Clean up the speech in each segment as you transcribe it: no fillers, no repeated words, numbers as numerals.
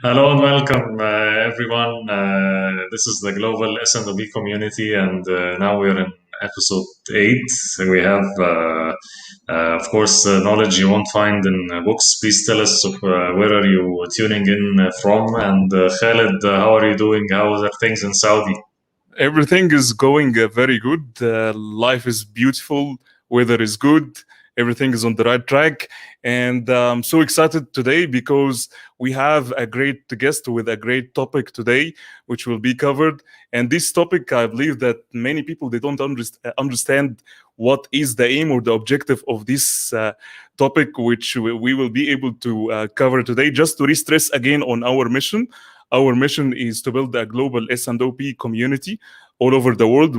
Hello and welcome, everyone. This is the global S&OP community, and now we're in episode 8. We have, of course, knowledge you won't find in books. Please tell us where are you tuning in from, and Khaled, how are you doing? How are things in Saudi? Everything is going very good. Life is beautiful. Weather is good. Everything is on the right track. And I'm so excited today because we have a great guest with a great topic today, which will be covered. And this topic, I believe that many people, they don't understand what is the aim or the objective of this topic, which we will be able to cover today. Just to re-stress again on our mission. Our mission is to build a global S&OP community all over the world,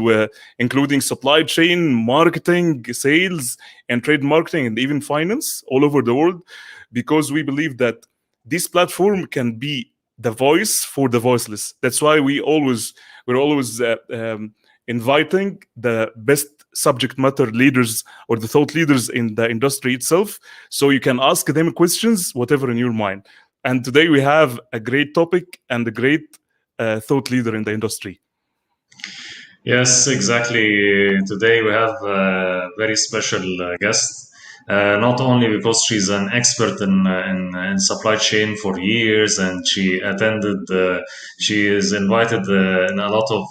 including supply chain, marketing, sales, and trade marketing, and even finance all over the world, because we believe that this platform can be the voice for the voiceless. That's why we're always inviting the best subject matter leaders or the thought leaders in the industry itself, so you can ask them questions, whatever in your mind. And today we have a great topic and a great thought leader in the industry. Yes, exactly. Today we have a very special guest. Not only because she's an expert in supply chain for years, and she is invited in a lot of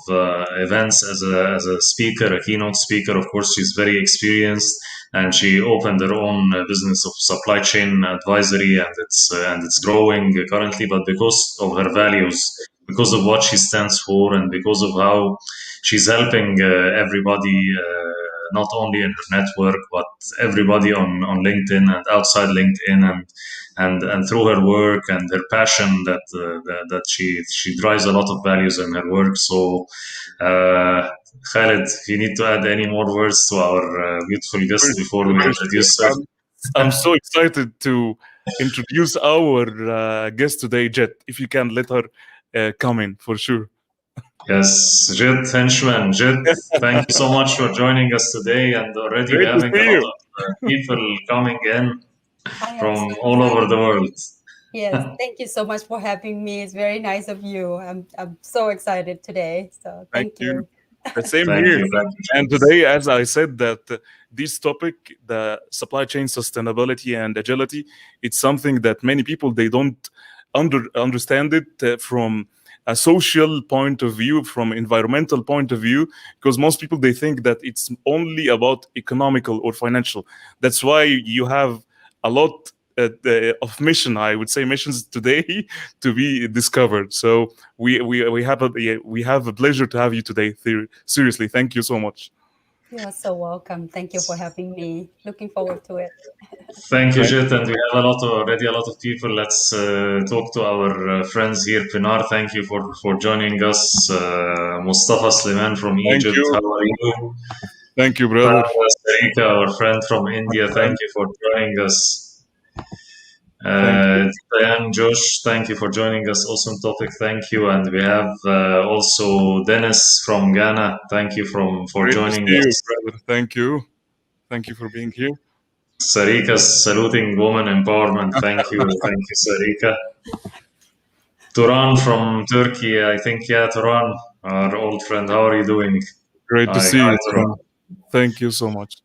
events as a speaker, a keynote speaker. Of course, she's very experienced, and she opened her own business of supply chain advisory, and it's growing currently. But because of her values, because of what she stands for, and because of how she's helping everybody, not only in her network, but everybody on LinkedIn and outside LinkedIn, and through her work and her passion that she drives a lot of values in her work. So, Khaled, you need to add any more words to our beautiful guest before we introduce her? I'm so excited to introduce our guest today, Jit. If you can let her come in, for sure. Yes, Jit Hinchman. Jit, thank you so much for joining us today. And already we're Great to having see a lot you. of people coming in I am from so all over the world. Yes, thank you so much for having me. It's very nice of you. I'm so excited today. So Thank thank you. you. The same Thank here. you. Thank you, And Jit. today, as I said, that this topic, the supply chain sustainability and agility, it's something that many people, they don't understand it from a social point of view, from environmental point of view, because most people, they think that it's only about economical or financial. That's why you have a lot of I would say missions today to be discovered. So we have a pleasure to have you today. Seriously, thank you so much. You are so welcome. Thank you for having me. Looking forward to it. Thank you, Thank Jit. And we have already a lot of people. Let's talk to our friends here. Pinar, thank you for joining us. Mustafa Sliman from Egypt, how you. are you? Thank you, brother. Farah Sarika, our friend from India, thank you for joining us. Thank you. Diane, Josh, thank you for joining us. Awesome topic, thank you. And we have also Dennis from Ghana. Thank you for Great to joining see you, us. brother. Thank you. Thank you for being here. Sarika's saluting woman empowerment. Thank you, Sarika. Turan from Turkey, I think. Yeah, Turan, our old friend. How are you doing? Great to Hi, see hi, you. Turan. Thank you so much.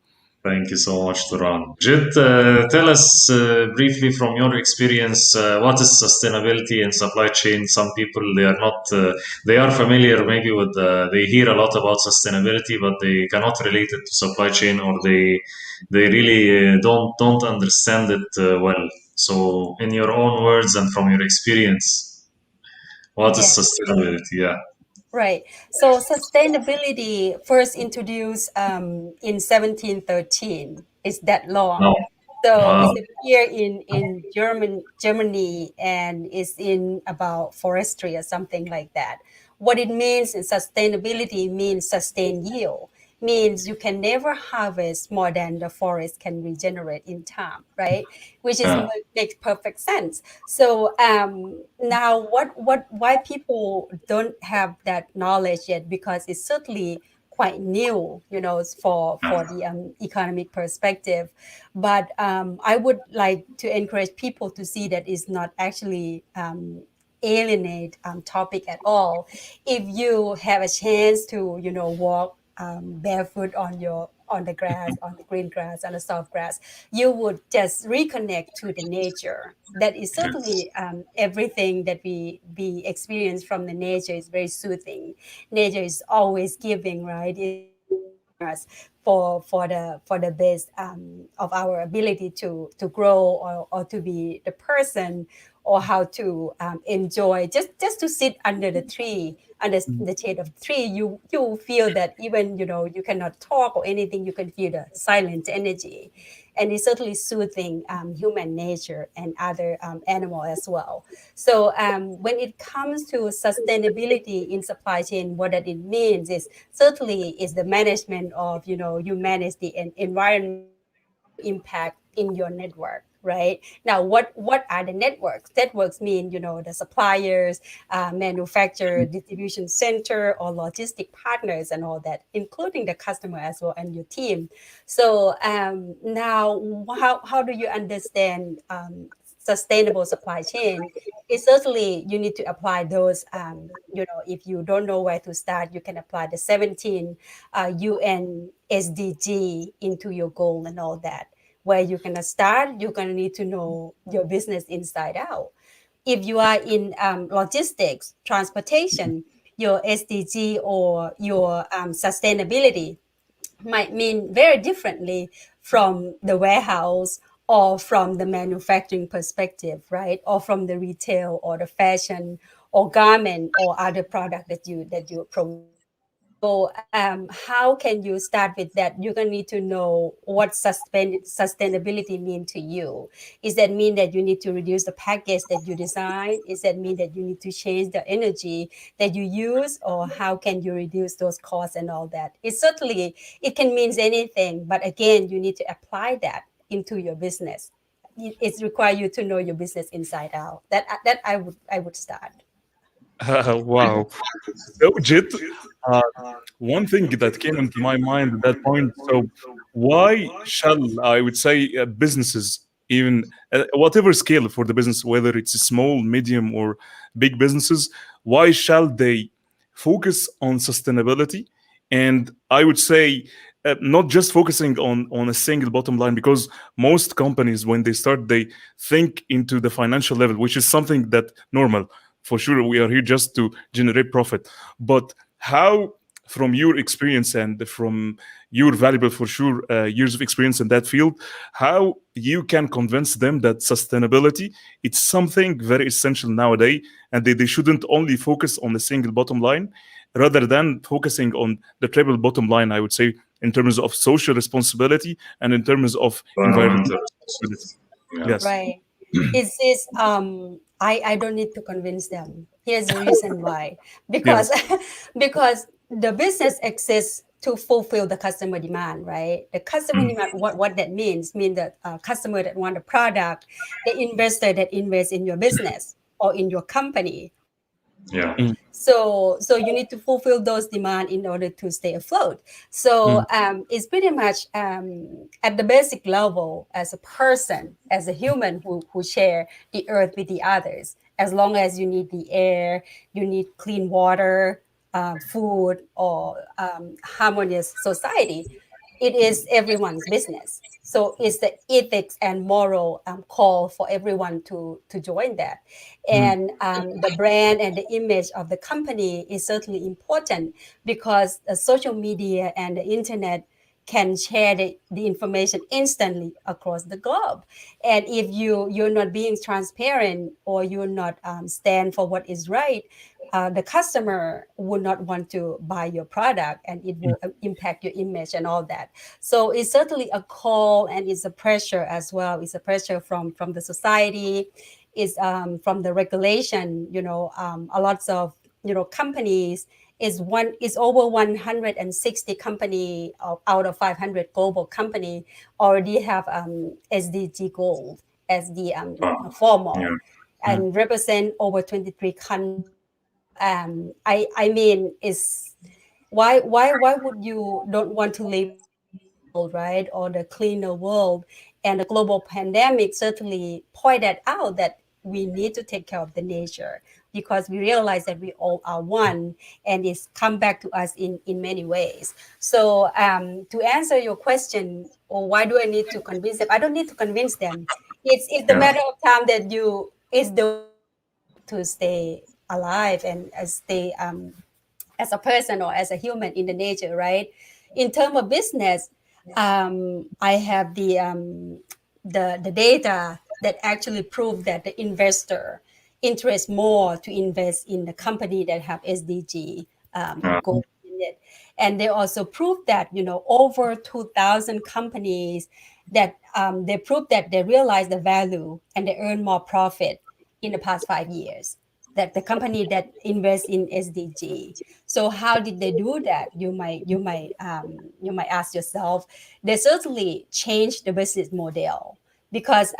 Thank you so much, Turan. Jit, tell us briefly from your experience, what is sustainability in supply chain? Some people, they are not, they are familiar maybe with, they hear a lot about sustainability, but they cannot relate it to supply chain, or they really don't understand it well. So, in your own words and from your experience, what is Yes. sustainability? Yeah. Right. So sustainability first introduced in 1713. It's that long. No. So Wow. it's appear in Germany, and it's in about forestry or something like that. What it means in sustainability means sustained yield. Means you can never harvest more than the forest can regenerate in time, right? Which is Yeah. makes perfect sense. So now why people don't have that knowledge yet, because it's certainly quite new, for the economic perspective. But I would like to encourage people to see that it's not actually alienate topic at all. If you have a chance to, walk barefoot on the grass, on the green grass, on the soft grass, you would just reconnect to the nature. That is Yes. certainly everything that we experience from the nature is very soothing. Nature is always giving, right? It's preparing us for the best of our ability to grow, or to be the person, or how to enjoy, just to sit under the tree, under the shade of the tree. You feel that even, you cannot talk or anything, you can feel the silent energy. And it's certainly soothing human nature and other animal as well. So when it comes to sustainability in supply chain, what that it means is certainly is the management of, you manage the environmental impact in your network. Right now, what are the networks? Networks mean, the suppliers, manufacturer, distribution center, or logistic partners, and all that, including the customer as well, and your team. So now, how do you understand sustainable supply chain? It's certainly you need to apply those. If you don't know where to start, you can apply the 17 UN SDG into your goal and all that. Where you're gonna start, you're gonna need to know your business inside out. If you are in logistics, transportation, your SDG or your sustainability might mean very differently from the warehouse, or from the manufacturing perspective, right? Or from the retail, or the fashion, or garment, or other product that you provide. So how can you start with that? You're going to need to know what sustainability mean to you. Is that mean that you need to reduce the package that you design? Is that mean that you need to change the energy that you use? Or how can you reduce those costs and all that? It can mean anything, but again, you need to apply that into your business. It's require you to know your business inside out. That I would start. Wow. So, Jit, uh, one thing that came into my mind at that point. So, why shall I would say businesses, even whatever scale for the business, whether it's a small, medium, or big businesses, why shall they focus on sustainability? And I would say not just focusing on a single bottom line, because most companies when they start they think into the financial level, which is something that normal. For sure, we are here just to generate profit. But how, from your experience and from your valuable, for sure, years of experience in that field, how you can convince them that sustainability it's something very essential nowadays, and they shouldn't only focus on a single bottom line, rather than focusing on the triple bottom line, I would say, in terms of social responsibility and in terms of environmental Environmental responsibility. responsibility. Yeah. Yes. Right. It's I don't need to convince them. Here's the reason why. Because Yes. because the business exists to fulfill the customer demand, right? The customer Mm. demand, what that mean that customer that want a product, the investor that invests in your business or in your company, Yeah. Mm, so you need to fulfill those demand in order to stay afloat. So mm, it's pretty much at the basic level, as a person, as a human who share the earth with the others. As long as you need the air, you need clean water, food, or harmonious society, it is everyone's business. So it's the ethics and moral call for everyone to join that. mm, And the brand and the image of the company is certainly important, because social media and the internet can share the information instantly across the globe. And if you're not being transparent, or you're not stand for what is right, the customer would not want to buy your product, and it will impact your image and all that. So it's certainly a call, and it's a pressure as well. It's a pressure from the society, is from the regulation. A lots of companies, is over 160 company out of 500 global company already have SDG goals as the Wow. Yeah. formal, mm, and represent over 23 countries. So I mean, is Why would you don't want to live in a better world, right, or the cleaner world? And the global pandemic certainly pointed out that we need to take care of the nature, because we realize that we all are one, and it's come back to us in many ways. So to answer your question, or why do I need to convince them? I don't need to convince them. It's the Yeah. matter of time that you is the way to stay alive and stay as a person or as a human in the nature, right? In terms of business, I have the data that actually prove that the investor interest more to invest in the company that have SDG Uh, goal in it. And they also prove that, over 2,000 companies that they prove that they realize the value and they earn more profit in the past 5 years, that the company that invest in SDG. So how did they do that? You might ask yourself. They certainly changed the business model, because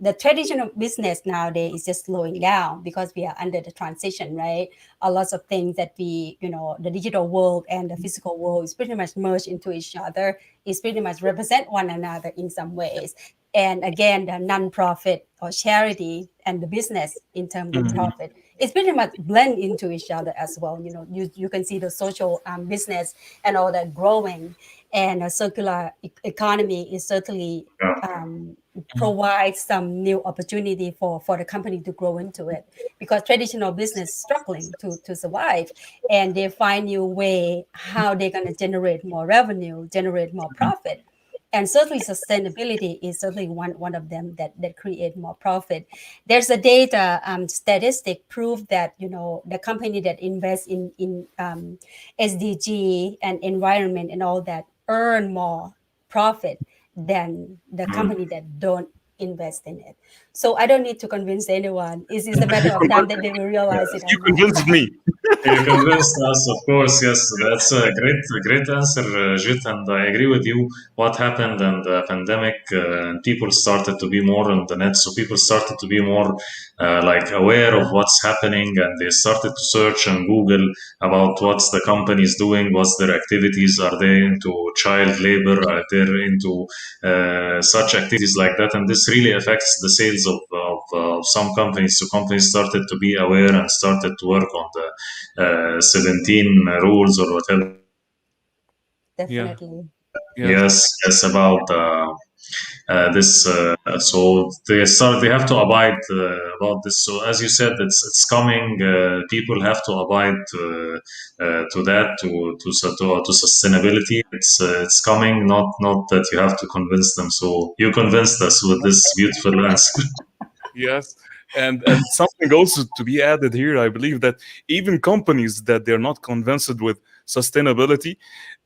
the traditional business nowadays is just slowing down because we are under the transition, right? A lot of things that the digital world and the physical world is pretty much merged into each other, is pretty much represent one another in some ways. And again, the non-profit or charity and the business in terms of profit, it's pretty much blend into each other as well. You can see the social business and all that growing, and a circular economy is certainly yeah. provide some new opportunity for the company to grow into it, because traditional business struggling to survive, and they find new way how they're going to generate more revenue, generate more profit. And certainly sustainability is certainly one of them that create more profit. There's a data statistic prove that the company that invests in SDG and environment and all that earn more profit than the company that don't invest in it. So I don't need to convince anyone. It's a matter of time that they will realize it or You not. convinced me. You convinced us, of course. Yes, that's a great answer, Jit, and I agree with you. What happened in the pandemic, and people started to be more on the net, so people started to be more like aware of what's happening, and they started to search and Google about what's the companies doing, what's their activities, are they into child labor, are they into such activities like that, and this really affects the sales of some companies. So companies started to be aware and started to work on the 17 rules or whatever. Yeah. Definitely. Yes. Yes, about this. So they have to abide about this. So as you said, it's coming. People have to abide to that to sustainability. It's coming. Not that you have to convince them. So you convinced us with this beautiful answer. Yes. And something also to be added here, I believe that even companies that they're not convinced with sustainability,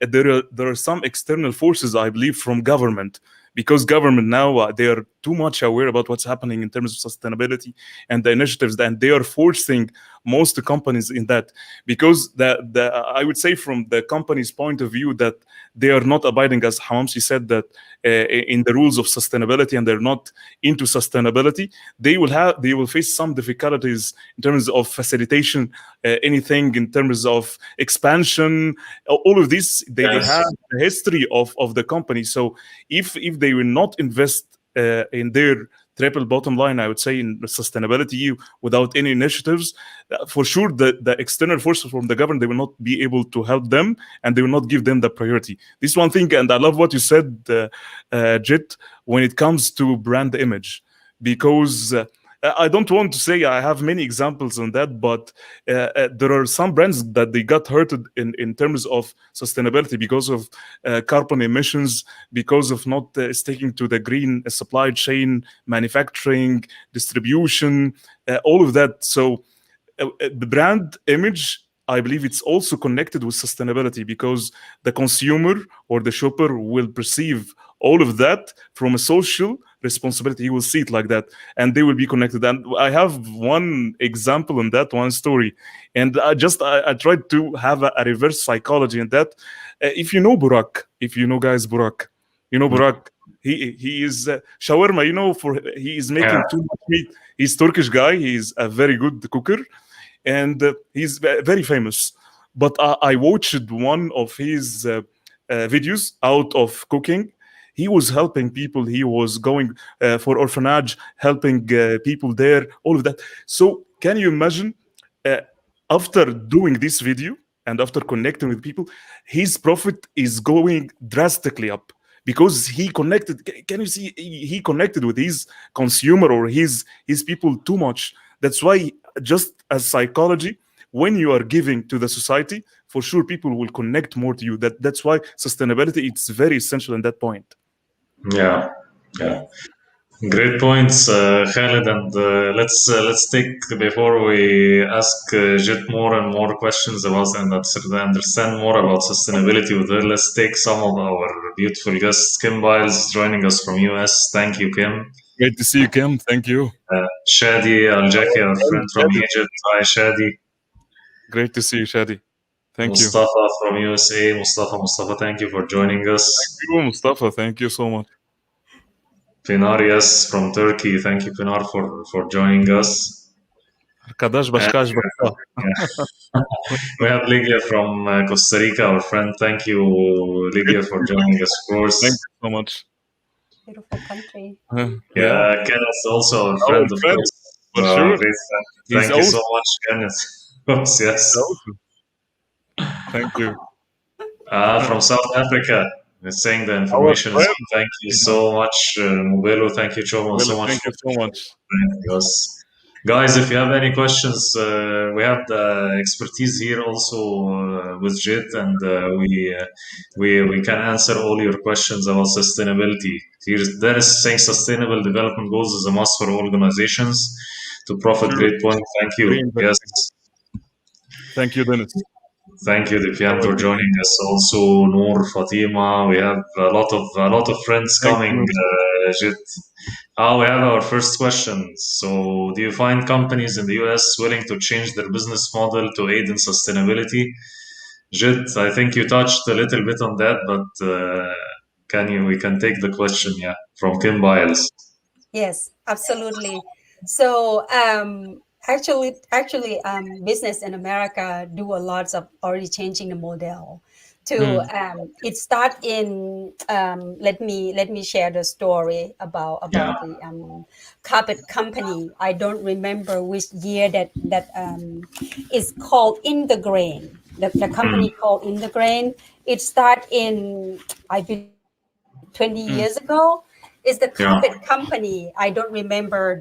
there are some external forces, I believe, from government, because government now they are too much aware about what's happening in terms of sustainability and the initiatives, and they are forcing most companies in that, because the I would say from the company's point of view that they are not abiding, as Hamamsi said, that in the rules of sustainability, and they're not into sustainability, they will face some difficulties in terms of facilitation, anything in terms of expansion, all of this, they have Yes. the history of the company. So if they will not invest in their triple bottom line, I would say, in sustainability without any initiatives, for sure the external forces from the government, they will not be able to help them, and they will not give them the priority. This one thing, and I love what you said, Jit, when it comes to brand image, because I don't want to say I have many examples on that, but there are some brands that they got hurted in terms of sustainability because of carbon emissions, because of not sticking to the green supply chain, manufacturing, distribution, all of that. So the brand image, I believe it's also connected with sustainability, because the consumer or the shopper will perceive all of that from a social responsibility. He will see it like that, and they will be connected. And I have one example in that, one story, and I tried to have a reverse psychology in that. If you know Burak, if you know guys Burak, you know Burak. He is shawarma. For he is Yeah. making too much meat. He's Turkish guy. He's a very good cooker, and he's very famous. But I watched one of his videos out of cooking. He was helping people. He was going for orphanage, helping people there, all of that. So can you imagine, uh, after doing this video and after connecting with people, his profit is going drastically up because he connected. Can you see, he connected with his consumer or his people too much. That's why, just as psychology, when you are giving to the society, for sure people will connect more to you. That's why sustainability, it's very essential in that point. Yeah, yeah. Yes. Great points, Khaled. And let's take, before we ask Jit more and more questions about and understand more about sustainability with her, let's take some of our beautiful guests. Kim Biles joining us from US. Thank you, Kim. Great to see you, Kim. Thank you. Shadi Al-Jaki, our Hey, friend from Shadi. Egypt. Hi, Shadi. Great to see you, Shadi. Thank you. Mustafa from USA. Mustafa, thank you for joining us. You, Mustafa. Thank you so much. Pinar, yes, from Turkey. Thank you, Pinar, for joining us. Kadash And Bashkash Bashka. we have Lygia from Costa Rica, our friend. Thank you, Lygia, for joining us, of Thank course. you so much. Beautiful country. Yeah, Yeah, Kenneth, also our our friend, of friend, course. for sure. Great. He's Thank you so awesome. much, Kenneth. Of course, yes. Awesome. Thank you. From South Africa, saying the Our information is friend. on. Thank you Yeah. so much, Mubelo. Thank you, Chomo, Well, so much thank for you so much. joining us. Guys, if you have any questions, we have the expertise here also with Jit, and we can answer all your questions about sustainability. There is saying sustainable development goals is a must for organizations to profit. Sure. Great point. Thank you. Yes. Reinvesting. Thank you, Dennis. Thank you, Dipian, Always. for joining us. Also, Noor, Fatima. We have a lot of friends Thank coming. you. Jit. We have our first question. So, do you find companies in the US willing to change their business model to aid in sustainability? Jit, I think you touched a little bit on that, but we can take the question, yeah, from Kim Biles. Yes, absolutely. So business in America do a lot of already changing the model. To Mm, it start in let me share the story Yeah, about the carpet company. I don't remember which year that is called In the Grain. The mm, company called In the Grain. It start in, I believe, 20 mm, years ago. It's the yeah, carpet company. I don't remember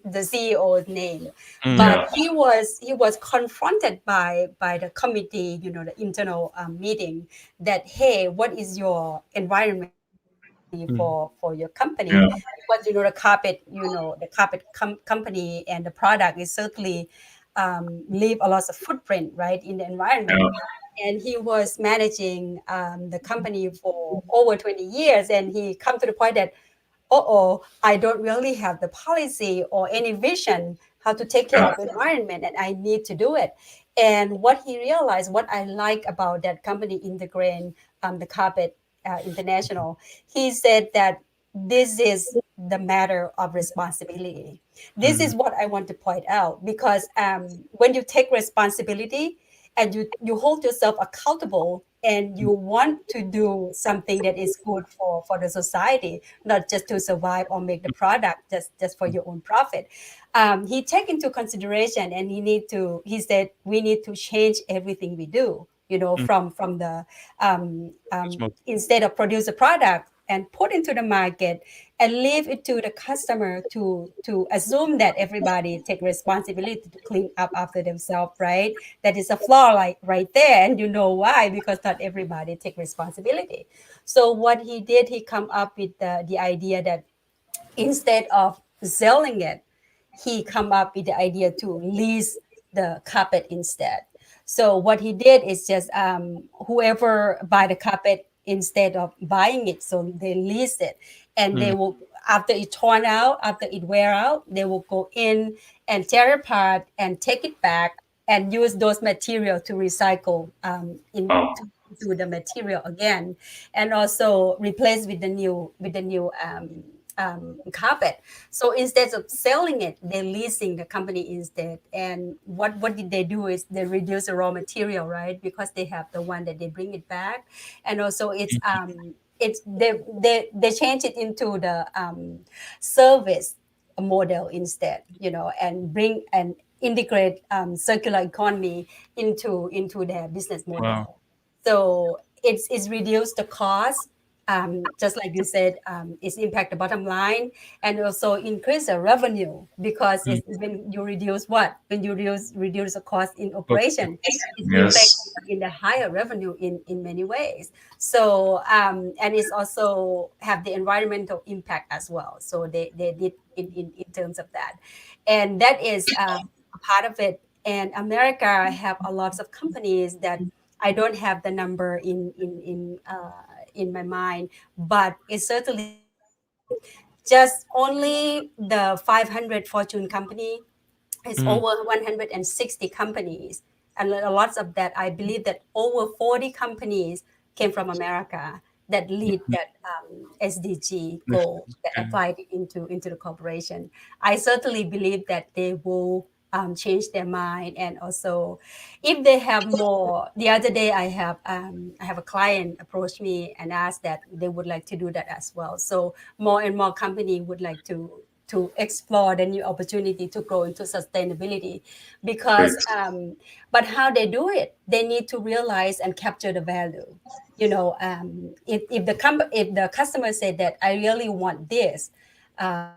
the CEO's name, mm, but yeah, he was confronted by the committee, the internal meeting, that, hey, what is your environment policy mm, for your company? yeah, Because the carpet company and the product is certainly leave a lot of footprint, right, in the yeah, environment. And he was managing the company for over 20 years, and he come to the point that, I don't really have the policy or any vision how to take care yeah, of the environment, and I need to do it. And what he realized, what I like about that company in the grain, the carpet international, he said that this is the matter of responsibility. This mm, is what I want to point out, because when you take responsibility and you hold yourself accountable, and you want to do something that is good for the society, not just to survive or make the product just for your own profit. He take into consideration, and he said we need to change everything we do, mm. from the That's much. instead of produce a product and put into the market and leave it to the customer to assume that everybody take responsibility to clean up after themselves, right? That is a flaw, like right there, and you know why, because not everybody take responsibility. So what he did, he come up with the idea that instead of selling it, he come up with the idea to lease the carpet instead. So what he did is just whoever buy the carpet, instead of buying it, so they lease it, and they Mm, will, after it torn out, after it wear out, they will go in and tear it apart and take it back and use those material to recycle wow, into the material again, and also replace with the new carpet. So instead of selling it, they're leasing the company instead. And what did they do is they reduce the raw material, right? Because they have the one that they bring it back, and also it's they change it into the service model instead, and bring and integrate circular economy into their business Wow. model. So it's reduced the cost, just like you said, it's impact the bottom line, and also increase the revenue, because Mm. it's when you reduce what when you reduce the cost in Okay. operation, it reflects Yes, in the higher revenue in many ways. So and it's also have the environmental impact as well. So they did in terms of that, and that is a part of it. And America have a lots of companies that I don't have the number in my mind, but it's certainly just only the 500 Fortune company. It's Mm. over 160 companies, and a lots of that, I believe that over 40 companies came from America that lead that SDG goal that Okay. applied into the corporation. I certainly believe that they will change their mind, and also if they have more. The other day, I have a client approach me and asked that they would like to do that as well. So more and more company would like to explore the new opportunity to grow into sustainability, because great. but how they do it, they need to realize and capture the value. If the customer said that I really want this, now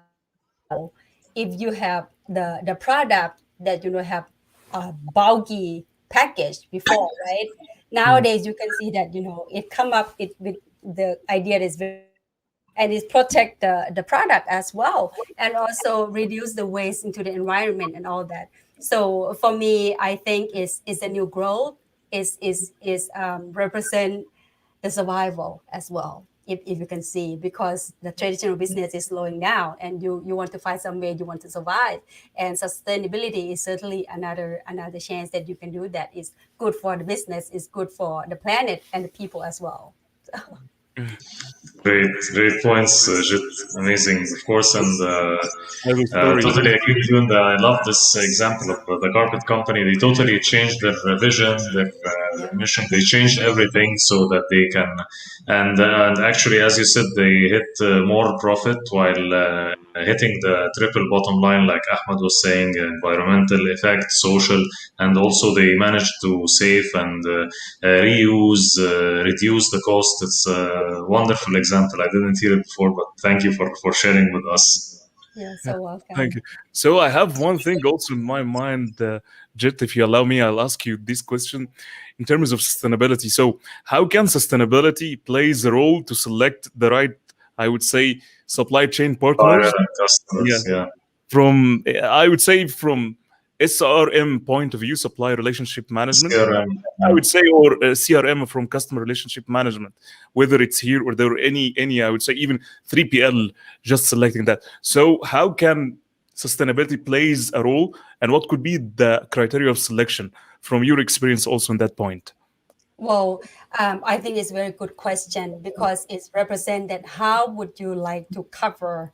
if you have the product that have a bulky package before, right? Mm. Nowadays you can see that it come up it with the idea is very good, and it protect the product as well, and also reduce the waste into the environment and all that. So for me, I think is a new growth, is represent the survival as well, if you can see, because the traditional business is slowing down, and you want to find some way you want to survive, and sustainability is certainly another chance that you can do that is good for the business, is good for the planet and the people as well. Great, great points, Jit. Amazing, of course, and I have a story. totally agree with you. And I love this example of the carpet company. They totally changed their vision, their Yeah. mission. They changed everything so that they can, and actually, as you said, they hit more profit while hitting the triple bottom line, like Ahmed was saying, environmental effect, social, and also they managed to save and reuse, reduce the cost. It's a wonderful example. I didn't hear it before, but thank you for sharing with us. You're Yeah, so thank welcome. you. So I have one thing also in my mind, Jet. If you allow me, I'll ask you this question in terms of sustainability. So, how can sustainability plays a role to select the right, I would say, supply chain Buyer partners? and Yeah, customers, yeah. from I would say from SRM point of view, supply relationship management. CRM, I yeah. would say, or CRM from customer relationship management, whether it's here or there, any I would say even 3PL, just selecting that. So how can sustainability plays a role, and what could be the criteria of selection from your experience also in that point? Well, I think it's a very good question, because it's represented how would you like to cover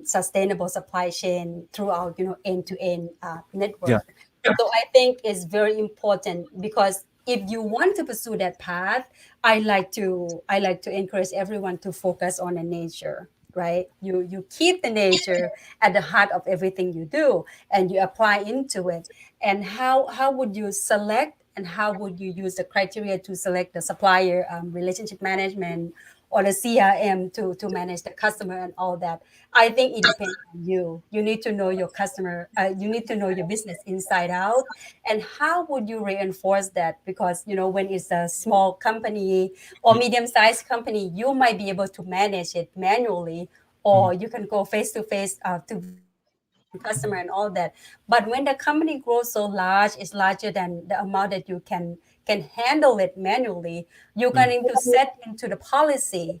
sustainable supply chain throughout, end-to-end Yeah. network. So I think it's very important, because if you want to pursue that path, I like to encourage everyone to focus on the nature, right? You keep the nature at the heart of everything you do, and you apply into it. And how would you select, and how would you use the criteria to select the supplier relationship management, or the CRM to manage the customer and all that? I think it depends on you. You need to know your customer. You need to know your business inside out. And how would you reinforce that? Because when it's a small company or medium-sized company, you might be able to manage it manually, Mhm. or you can go face to face to visit the customer and all that. But when the company grows so large, it's larger than the amount that you can handle it manually. You're going to set into the policy,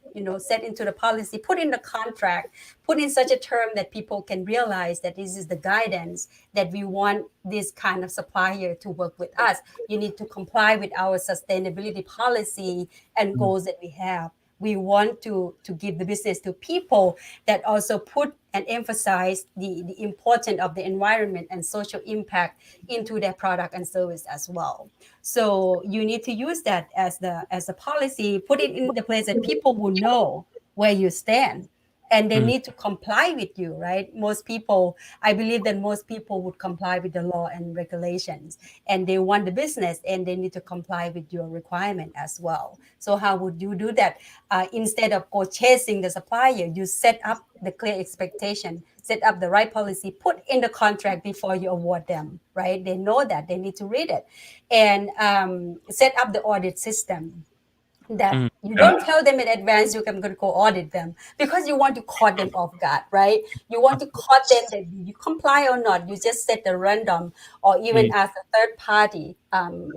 put in the contract, put in such a term that people can realize that this is the guidance, that we want this kind of supplier to work with us. You need to comply with our sustainability policy and goals that we have. We want to give the business to people that also put and emphasize the importance of the environment and social impact into their product and service as well. So you need to use that as a policy, put it in the place that people will know where you stand, and they need to comply with you, right? Most people, I believe that most people would comply with the law and regulations, and they want the business and they need to comply with your requirement as well. So how would you do that? Instead of go chasing the supplier, you set up the clear expectation, set up the right policy, put in the contract before you award them, right? They know that, they need to read it, and set up the audit system, that you Yeah. don't tell them in advance you're going to go audit them, because you want to caught them off guard, right? You want to caught them that you comply or not. You just set the random, or even ask a third party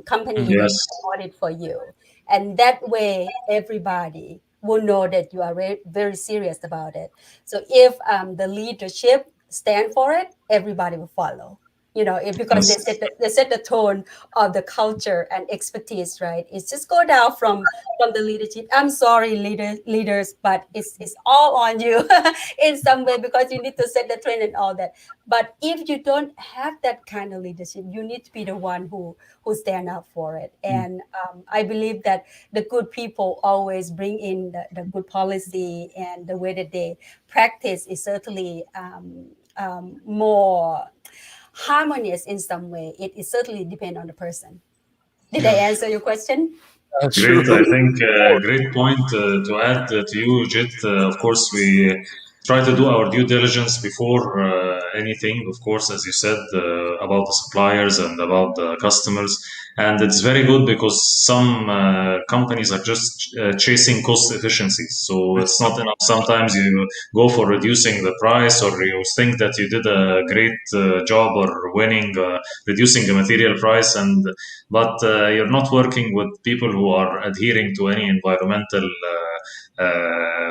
company that Yes. can audit for you, and that way everybody will know that you are very serious about it. So if the leadership stand for it, everybody will follow, because Yes. they set the tone of the culture and expertise, right? It's just go down from the leadership. I'm sorry, leaders, but it's all on you in some way, because you need to set the trend and all that. But if you don't have that kind of leadership, you need to be the one who stand up for it. And I believe that the good people always bring in the good policy, and the way that they practice is certainly more harmonious in some way. It certainly depends on the person. Did I Yeah. answer your question? Sure. Great. I think great point to add to you, Jit. Of course, we try to do our due diligence before anything. Of course, as you said about the suppliers and about the customers, and it's very good because some companies are just chasing cost efficiencies. So it's not enough. Sometimes you go for reducing the price, or you think that you did a great job or winning, reducing the material price, and but you're not working with people who are adhering to any environmental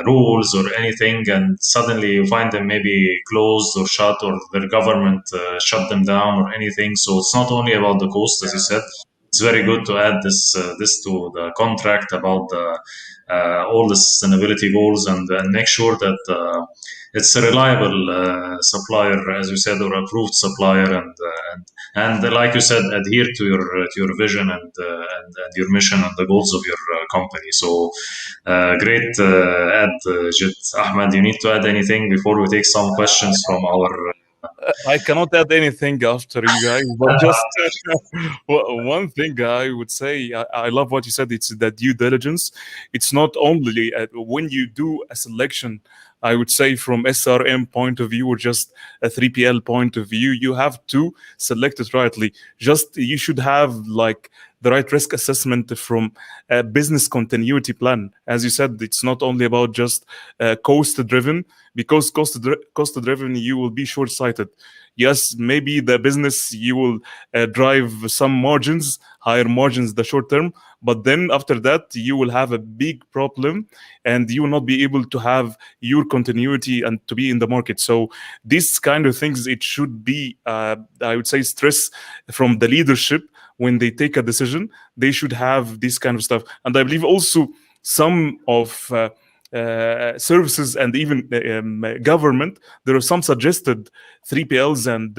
rules or anything, and suddenly you find them maybe closed or shut, or their government shut them down or anything. So it's not only about the cost, as you said. It's very good to add this to the contract about all the sustainability goals, and make sure that it's a reliable supplier, as you said, or approved supplier, and like you said, adhere to your vision and your mission and the goals of your company. So great add, Jit. Ahmed, you need to add anything before we take some questions from our. I cannot add anything after you guys, but just one thing I would say. I love what you said. It's the due diligence. It's not only when you do a selection, I would say from SRM point of view or just a 3PL point of view, you have to select it rightly. Just you should have like the right risk assessment from a business continuity plan. As you said, it's not only about just cost driven, because cost driven you will be short sighted. Yes, maybe the business you will drive some margins, higher margins the short term, but then after that you will have a big problem, and you will not be able to have your continuity and to be in the market. So these kind of things, it should be I would say stress from the leadership. When they take a decision, they should have this kind of stuff. And I believe also some of services and even government, there are some suggested 3PLs and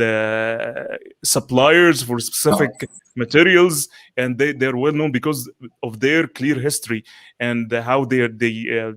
suppliers for specific materials, and they're well known because of their clear history and how they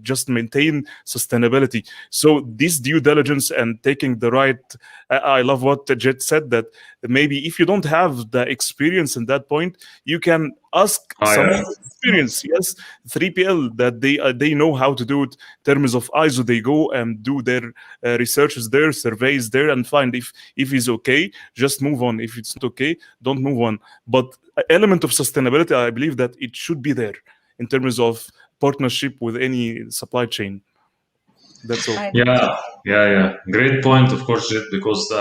just maintain sustainability. So this due diligence and taking the right, I love what Jet said, that maybe if you don't have the experience in that point, you can ask someone with experience. Yes, 3PL that they know how to do it. In terms of ISO, they go and do their researches there, surveys there, and find if it's okay, just move on. If it's not okay, don't move on. But element of sustainability, I believe that it should be there in terms of partnership with any supply chain. That's all. I, Yeah. Great point, of course, Jit, because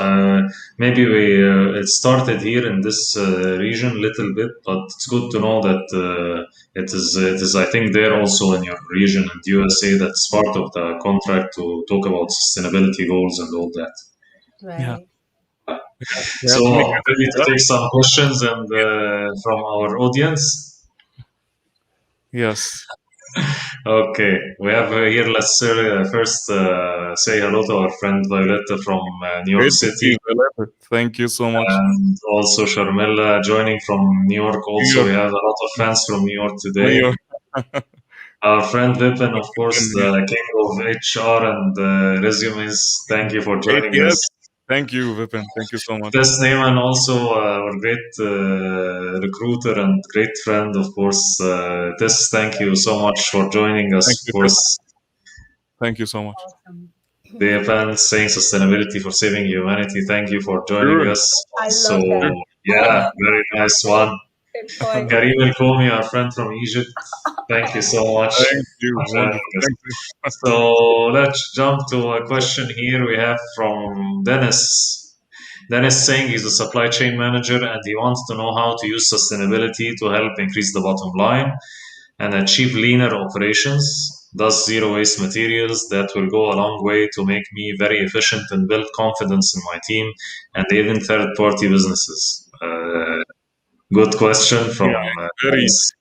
maybe we it started here in this region a little bit, but it's good to know that it is I think there also in your region and USA, that's part of the contract to talk about sustainability goals and all that. Yeah, right. we So have to make I'm it. ready to take some questions and from our audience. Yes. Okay, we have here. Let's first say hello to our friend Violetta from New York Great to see City, you, Violetta. Thank you so much. and also Sharmila joining from New York. New Also, York, we have a lot of fans from New York New today. York. Our friend Vipin, of course, Yeah. the king of HR and resumes. Thank you for joining ATS. us. Thank you, Vipin. Thank you so much. Tess Neyman, also our great recruiter and great friend, of course. Tess, thank you so much for joining us. Thank Of you, Tess. course, Thank you so much. Awesome. the event saying sustainability for saving humanity. Thank you for joining Sure. us. I Also, love that. I yeah, love very that. nice one. Good point. Karim El Komi, our friend from Egypt. Thank you so much Thank you. for joining Wonderful. us. Thank you. So let's jump to a question here we have from Dennis. Dennis saying he's a supply chain manager and he wants to know how to use sustainability to help increase the bottom line and achieve leaner operations. Thus, zero waste materials that will go a long way to make me very efficient and build confidence in my team and even third party businesses. Good question from Yeah, very, Dennis.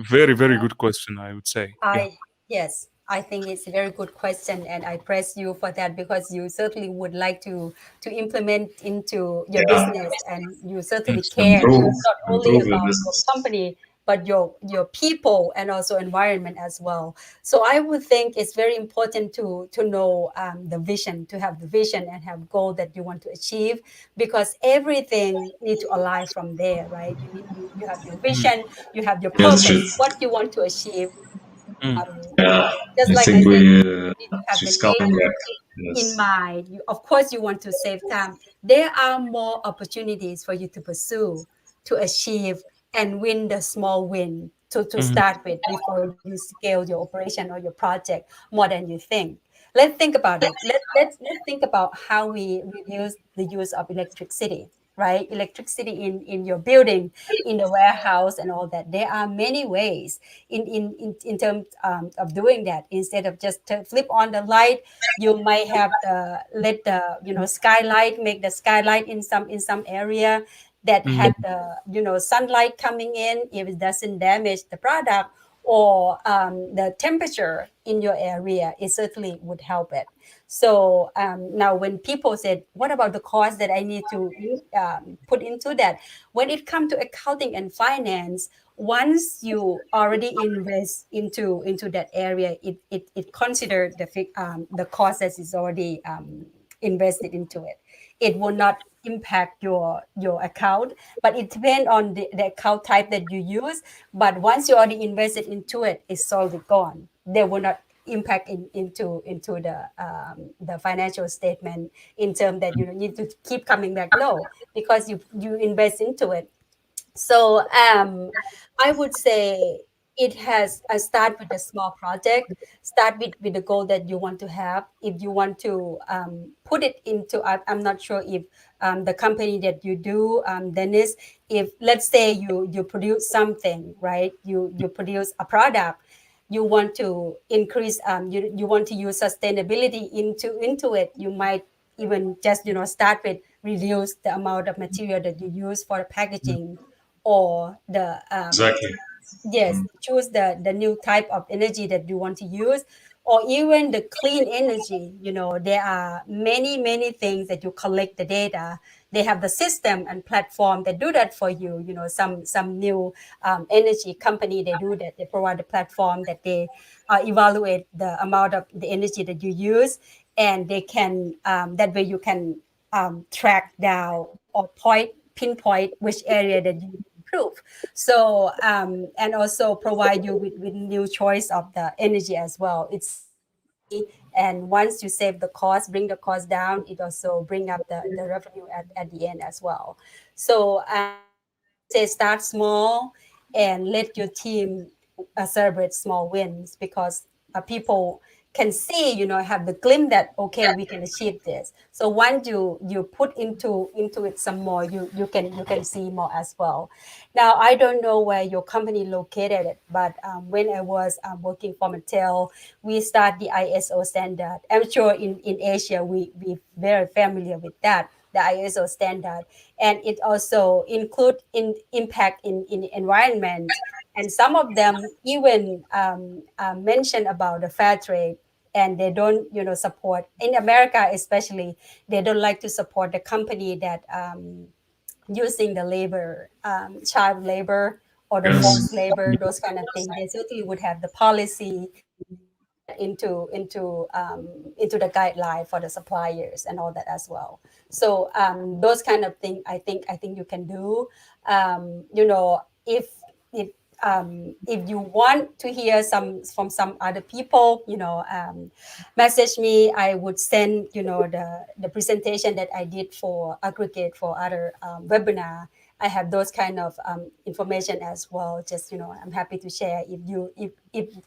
very, very good question, I would say. Yeah. Yes, I think it's a very good question, and I praise you for that because you certainly would like to implement into your Yeah, business, and you certainly Yes. care improve, not only improve your about your business. company but your people and also environment as well. So I would think it's very important to know the vision, to have the vision and have goal that you want to achieve, because everything need to align from there, right? You have your Mm, vision, you have your Yes, Jit. purpose, what you want to achieve. mm, um, Yeah, just I like I think said, we you need to have the she's coming nature back. in Yes. mind. Of course, you want to save time. There are more opportunities for you to pursue, to achieve, and win the small win to mm, start with before you scale your operation or your project more than you think. Let's think about it. Let's think about how we reduce the use of electricity, right? Electricity in your building, in the warehouse, and all that. There are many ways in terms of doing that. Instead of just to flip on the light, you might have the let the skylight, make the skylight in some area that mm, had the sunlight coming in. If it doesn't damage the product or the temperature in your area, it certainly would help it. So now when people said, what about the cost that I need to put into that? When it comes to accounting and finance, once you already invest into that area, it consider the cost that is already invested into it. It will not impact your account, but it depends on the account type that you use. But once you already invested into it, it's already gone. They will not impact into the financial statement in terms that you need to keep coming back. No, because you invest into it. So I would say it has start with a small project, start with the goal that you want to have. If you want to put it into, I'm not sure if the company that you do, Dennis, if let's say you produce something, right? You produce a product, you want to increase, you want to use sustainability into it. You might even just start with reduce the amount of material that you use for packaging, or the Exactly. yes, choose the new type of energy that you want to use, or even the clean energy. There are many things that you collect the data. They have the system and platform that do that for you. Some new energy company, they do that. They provide a platform that they evaluate the amount of the energy that you use, and they can that way you can track down or pinpoint which area that you improve. So and also provide you with new choice of the energy as well. It saves money, and once you save the cost, bring the cost down, it also bring up the revenue at the end as well. So I would say start small and let your team celebrate small wins, because people can see, have the glimpse that okay, we can achieve this. So once you put into it some more, you can see more as well. Now I don't know where your company located it, but when I was working for Mattel, we start the ISO standard. I'm sure in Asia we very familiar with that, the ISO standard, and it also include in impact in environment And some of them even mention about the fair trade, and they don't, support, in America especially, they don't like to support the company that using the labor, child labor or the Yes. forced labor, those kind of things. They certainly would have the policy into the guideline for the suppliers and all that as well. So those kind of things, I think you can do. If if if you want to hear some from some other people, message me. I would send the presentation that I did for aggregate for other webinar. I have those kind of information as well. Just I'm happy to share if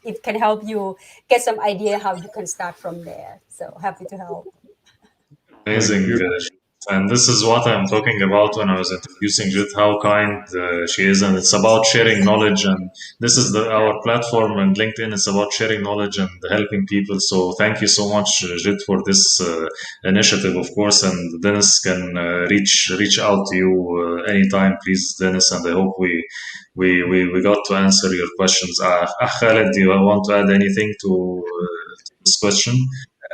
it can help you get some idea how you can start from there. So happy to help. Thank Amazing. you. And this is what I'm talking about when I was introducing Jit, how kind she is. And it's about sharing knowledge. And this is our platform, and LinkedIn is about sharing knowledge and helping people. So thank you so much, Jit, for this initiative, of course. And Dennis can reach out to you anytime, please, Dennis. And I hope we got to answer your questions. Khaled, do you want to add anything to this question?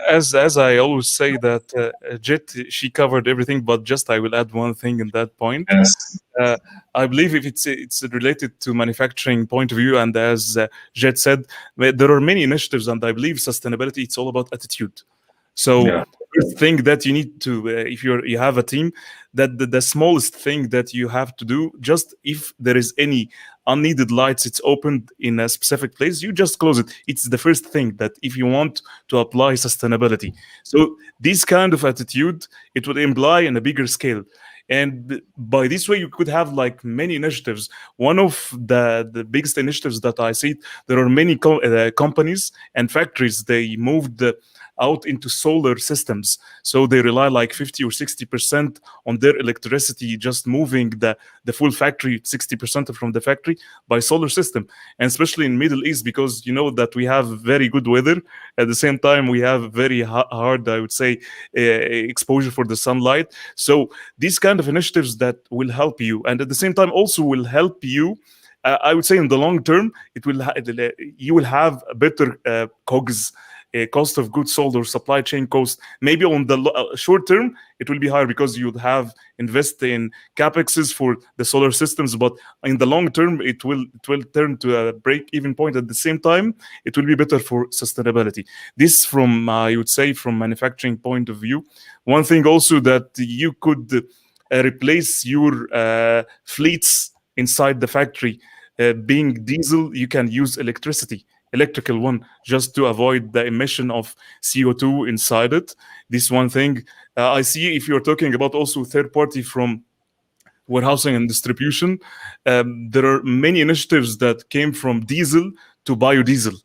As I always say that Jet, she covered everything, but just I will add one thing in that point. Yes. Uh, I believe if it's related to manufacturing point of view, and as Jet said, there are many initiatives, and I believe sustainability it's all about attitude. So Yeah. first thing that you need to, if you have a team, that the smallest thing that you have to do, just if there is any unneeded lights, it's opened in a specific place, you just close it. It's the first thing that if you want to apply sustainability. So this kind of attitude, it would imply in a bigger scale. And by this way, you could have like many initiatives. One of the biggest initiatives that I see, there are many companies and factories, they moved out into solar systems. So they rely like 50 or 60% on their electricity, just moving the full factory, 60% from the factory by solar system. And especially in Middle East, because you know that we have very good weather. At the same time, we have very hard, I would say, exposure for the sunlight. So these kind of initiatives that will help you, and at the same time also will help you. I would say in the long term, it will you will have a better COGS, cost of goods sold, or supply chain cost. Maybe on the short term, it will be higher because you'd have invest in capexes for the solar systems, but in the long term, it will turn to a break-even point. At the same time, it will be better for sustainability. This, from I would say, from manufacturing point of view. One thing also that you could replace your fleets inside the factory being diesel, you can use electrical one, just to avoid the emission of CO2 inside it. This one thing. I see if you're talking about also third party from warehousing and distribution, there are many initiatives that came from diesel to biodiesel.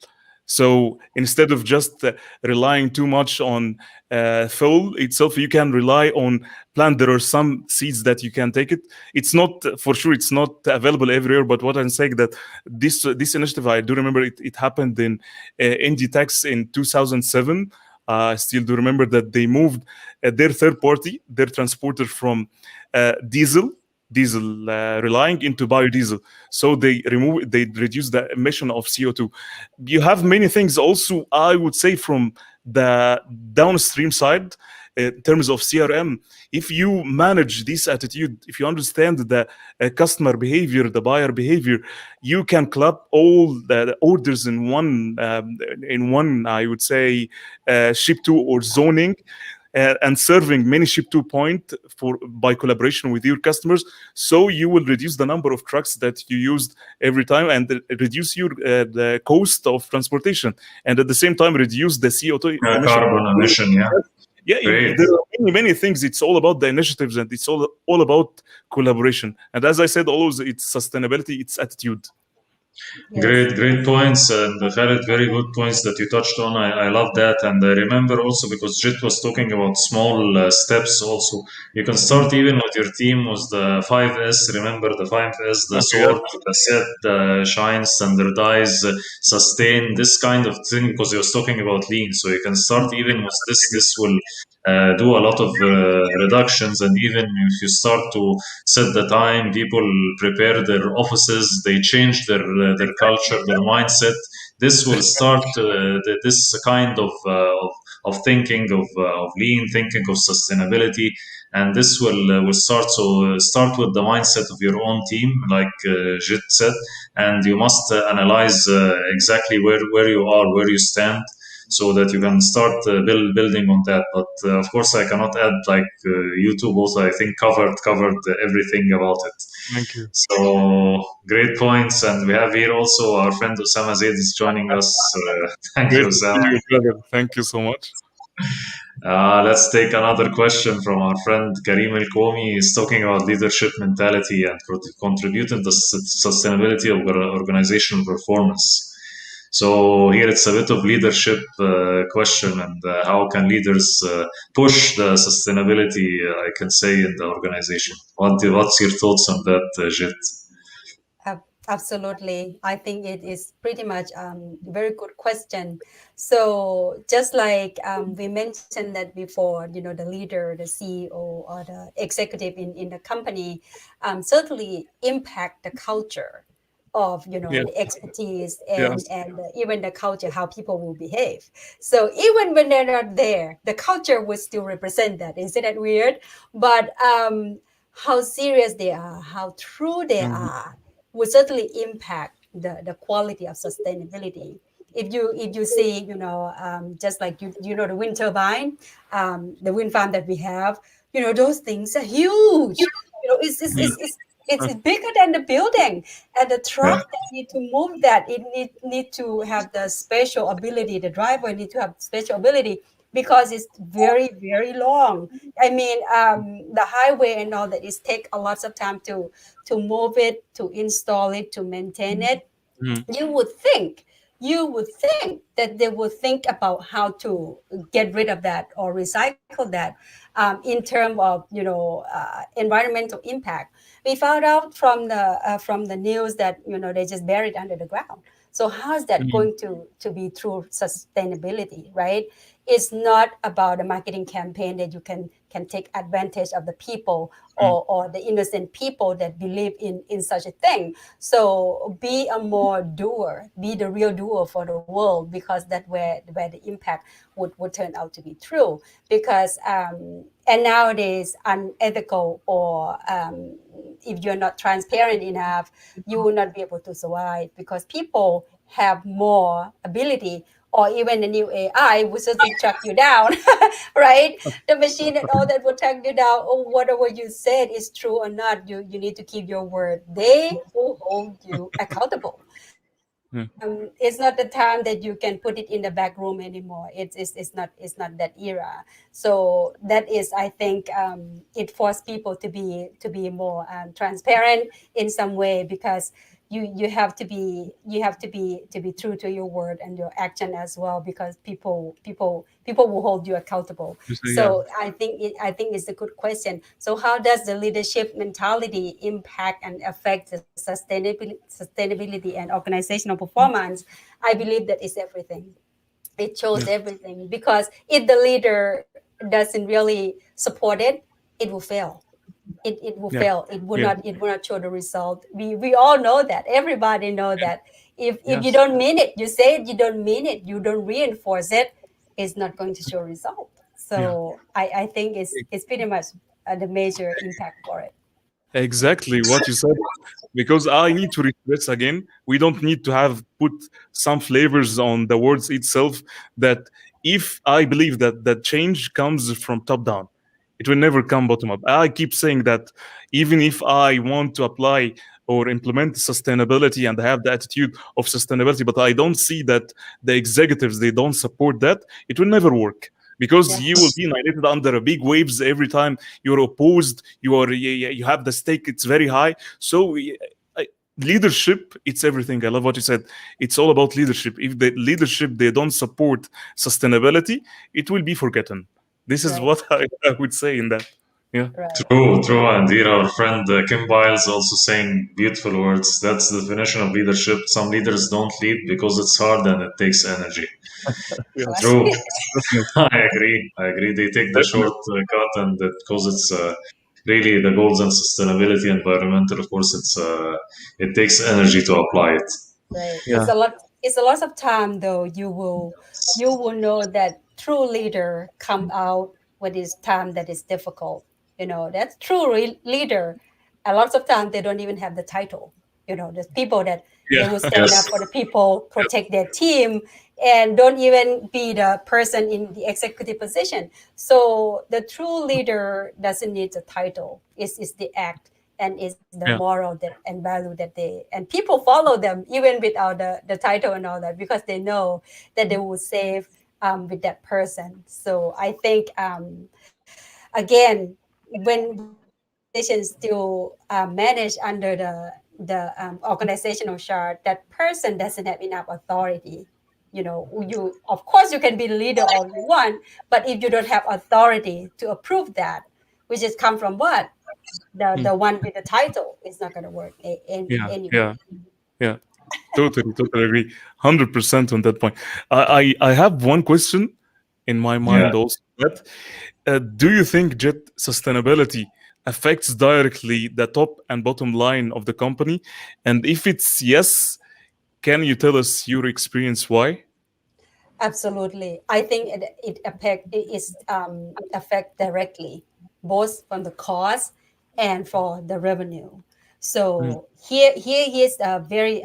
So instead of just relying too much on fuel itself, you can rely on plant. There are some seeds that you can take it. It's not for sure. It's not available everywhere. But what I'm saying that this initiative, I do remember it happened in Inditex in 2007. I still do remember that they moved their third party, their transporter from diesel relying into biodiesel. So they reduce the emission of CO2. You have many things also, I would say, from the downstream side in terms of CRM. If you manage this attitude, if you understand the customer behavior, the buyer behavior, you can club all the orders in one, I would say, ship to or zoning, and serving many ship to point for by collaboration with your customers. So you will reduce the number of trucks that you used every time, and reduce your the cost of transportation, and at the same time reduce the CO2 emission. Carbon emission, yeah. Yeah, Great. there are many things. It's all about the initiatives, and it's all about collaboration. And as I said, always it's sustainability, it's attitude. Yes. Great points, and Khaled, very good points that you touched on. I love that, and I remember also because Jit was talking about small steps. Also, you can start even with your team with the 5S. Remember the 5S: the Okay, sort, the set, the shine, standardize, sustain. This kind of thing, because he was talking about lean. So you can start even with this. This will do a lot of reductions, and even if you start to set the time, people prepare their offices, they change their culture, their mindset. This will start this kind of thinking of lean thinking, of sustainability, and this will start. So start with the mindset of your own team, like Jit said, and you must analyze exactly where you are, where you stand, so that you can start building on that. But of course, I cannot add, like you two both, I think, covered everything about it. Thank you. So great points, and we have here also our friend Osama Zaid is joining us. Thank you, Great to see Osama. you, brother. Thank you so much. Let's take another question from our friend Karim El Komi. He's talking about leadership mentality and contributing to sustainability of organizational performance. So here it's a bit of leadership question, and how can leaders push the sustainability, I can say, in the organization. What's your thoughts on that, Jit? Absolutely. I think it is pretty much very good question. So just like we mentioned that before, the leader, the CEO, or the executive in the company certainly impact the culture of Yeah, the expertise yes. and even the culture, how people will behave. So even when they're not there, the culture will still represent that. Isn't that weird? But how serious they are, how true they Mhm. are, would certainly impact the quality of sustainability. If you see, just like the wind turbine, the wind farm that we have, those things are huge. It's bigger than the building, and the Yeah. truck that need to move that, it need to have the special ability. The driver need to have special ability because it's very, very long. I mean, the highway and all that is take a lot of time to move it, to install it, to maintain it. Mhm. You would think that they would think about how to get rid of that or recycle that in terms of environmental impact. We found out from the news that they just buried under the ground. So how is that Mhm. going to be true sustainability, right? It's not about a marketing campaign that you can take advantage of the people Mhm. or the innocent people that believe in such a thing. So be a more doer, be the real doer for the world, because that's where the impact would turn out to be true. Because and nowadays, unethical or if you're not transparent enough, you will not be able to survive, because people have more ability, or even the new AI will certainly track you down, right? The machine and all that will track you down. Or whatever you said is true or not, you need to keep your word. They will hold you accountable. Mhm. It's not the time that you can put it in the back room anymore. It's not that era. So that is, I think, it forced people to be more transparent in some way, because you have to be true to your word and your action as well, because people will hold you accountable. You say, yeah. So I think it's a good question. So how does the leadership mentality impact and affect the sustainability and organizational performance? I believe that is everything. It shows Yeah. everything, because if the leader doesn't really support it, it will fail. It will Yeah. fail. It will Yeah. not. It will not show the result. We all know that. Everybody know that. If you Yes. don't mean it, you say it. You don't mean it. You don't reinforce it. It's not going to show result. Yeah. So I think it's pretty much the major impact for it. Exactly what you said. Because I need to restress again, we don't need to have put some flavors on the words itself. That if I believe that change comes from top down, it will never come bottom up. I keep saying that even if I want to apply or implement sustainability and have the attitude of sustainability, but I don't see that the executives they don't support that, it will never work. Because you will Yes, be annihilated under a big waves every time you're opposed. You have the stake; it's very high. So leadership, it's everything. I love what you said. It's all about leadership. If the leadership they don't support sustainability, it will be forgotten. This is right. what I would say in that. Yeah. Right. True, true. And here our friend Kim Biles also saying beautiful words. That's the definition of leadership. Some leaders don't lead because it's hard and it takes energy. Yes. True. Definitely. I agree. I agree. They take the short Definitely. cut, and because it's really the goals and sustainability, environmental. Of course, it takes energy to apply it. Right. It's Yeah. a lot. It's a lot of time though. You will know that true leader come out when it's time that is difficult. That's true leader. A lot of time they don't even have the title. There's people that they Yeah. will stand up Yes. for the people, protect their team, and don't even be the person in the executive position. So the true leader doesn't need the title. It's the act and is the Yeah. moral that and value that they and people follow them even without the title and all that because they know that they will save with that person. So I think again when organizations still manage under the organizational chart, that person doesn't have enough authority. You of course you can be the leader all you want, but if you don't have authority to approve that, which is come from what Mm. the one with the title, is not going to work Yeah. anyway. Yeah. Yeah. Totally, totally agree. 100% on that point. I have one question in my Yeah. mind also. That, do you think jet sustainability affects directly the top and bottom line of the company? And if it's yes, can you tell us your experience why? Absolutely. I think it is affect directly, both from the cost and for the revenue. Mm. So here's a very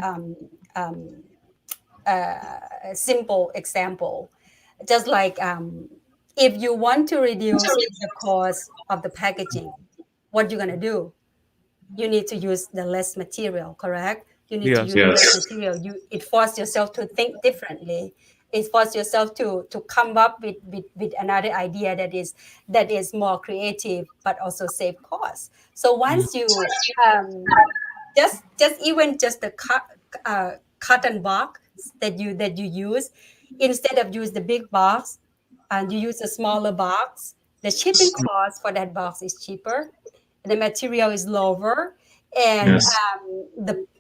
simple example. Just like if you want to reduce the cost of the packaging, what you're gonna do? You need to use the less material, correct? You need to Yes. use less Yes. material. It forces yourself to think differently. It forces yourself to come up with another idea that is more creative but also save costs. So Mm. once you just even just the cotton box that you use, instead of use the big box and you use a smaller box, the shipping cost for that box is cheaper, the material is lower, and Yes.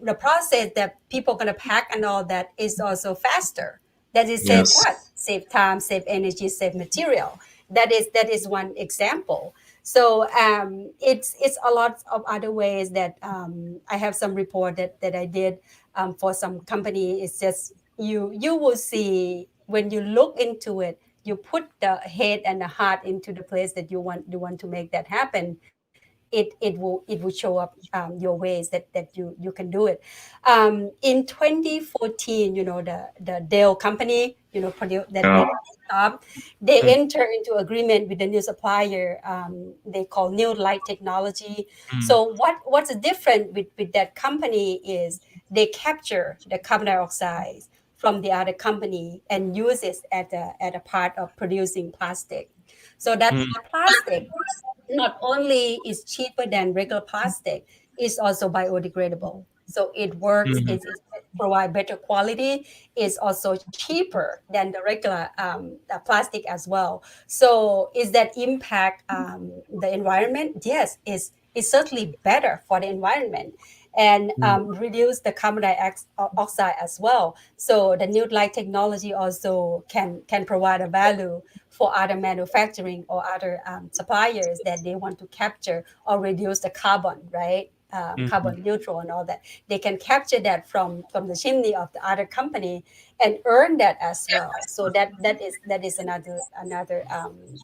the process that people are going to pack and all that is also faster. That is save Yes. what? Save time, save energy, save material. That is one example. So it's a lot of other ways that I have some report that I did for some company. It's just you will see when you look into it, you put the head and the heart into the place that you want to make that happen. It will show up your ways that you can do it. In 2014, the Dell company, that Yeah. made a laptop, they Mm. enter into agreement with the new supplier. They call New Light Technology. Mm. So what's different with that company is they capture the carbon dioxide from the other company and use it at a part of producing plastic. So that Mm. plastic not only is cheaper than regular plastic, it's also biodegradable. So it works, Mm. it provide better quality, it's also cheaper than the regular plastic as well. So is that impact the environment? Yes, it's certainly better for the environment and Mm. reduce the carbon dioxide as well. So the new light technology also can provide a value for other manufacturing or other suppliers that they want to capture or reduce the carbon, right? Mm. Carbon neutral and all that. They can capture that from the chimney of the other company and earn that as well. So that is another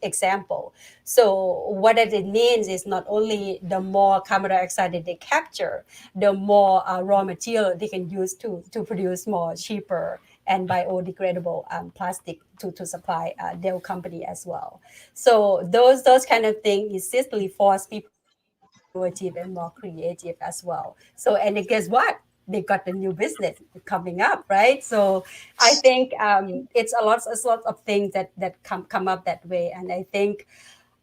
example. So what it means is not only the more carbon dioxide that they capture, the more raw material they can use to produce more cheaper and biodegradable plastic to supply their company as well. So those kind of things essentially force people to be more innovative and more creative as well. So and guess what? They got the new business coming up, right? So I think it's a lot of things that come up that way, and I think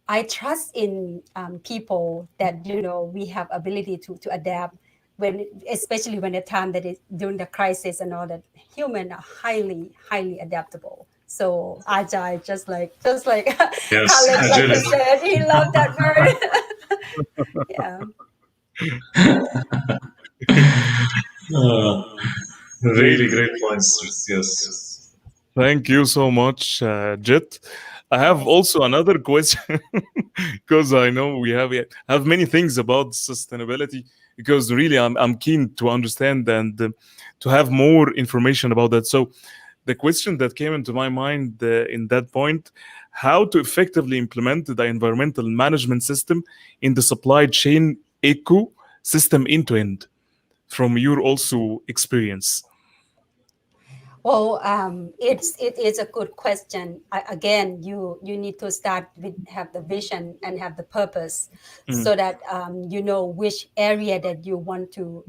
I trust in people that we have ability to adapt when, especially when the time that is during the crisis and all that. Human are highly adaptable. So agile, just like Yes, Alex like to agility. say, he loved that word. Yeah. Uh, Great. really great points. Yes. Thank you so much, Jit. I have Yes. also another question because I know we have many things about sustainability. Because really, I'm keen to understand and to have more information about that. So, the question that came into my mind in that point: how to effectively implement the environmental management system in the supply chain ecosystem end to end, from your also experience. Well, it is a good question. Again, you need to start with have the vision and have the purpose, Mm, so that you know which area that you want to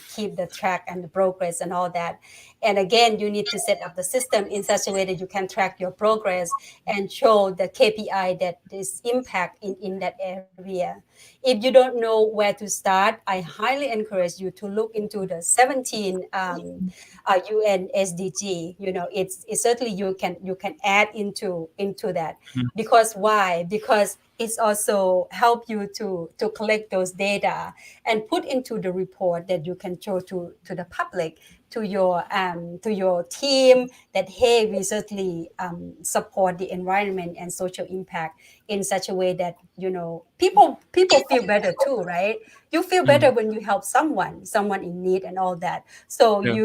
keep the track and the progress and all that. And again, you need to set up the system in such a way that you can track your progress and show the KPI that is impact in that area. If you don't know where to start, I highly encourage you to look into the 17 UN SDG. It's certainly you can add into that. mm, Because why? Because it's also help you to collect those data and put into the report that you can show to the public, to your team, that hey, we certainly support the environment and social impact in such a way that people feel better too, right? You feel mm. better when you help someone in need and all that. So Yeah.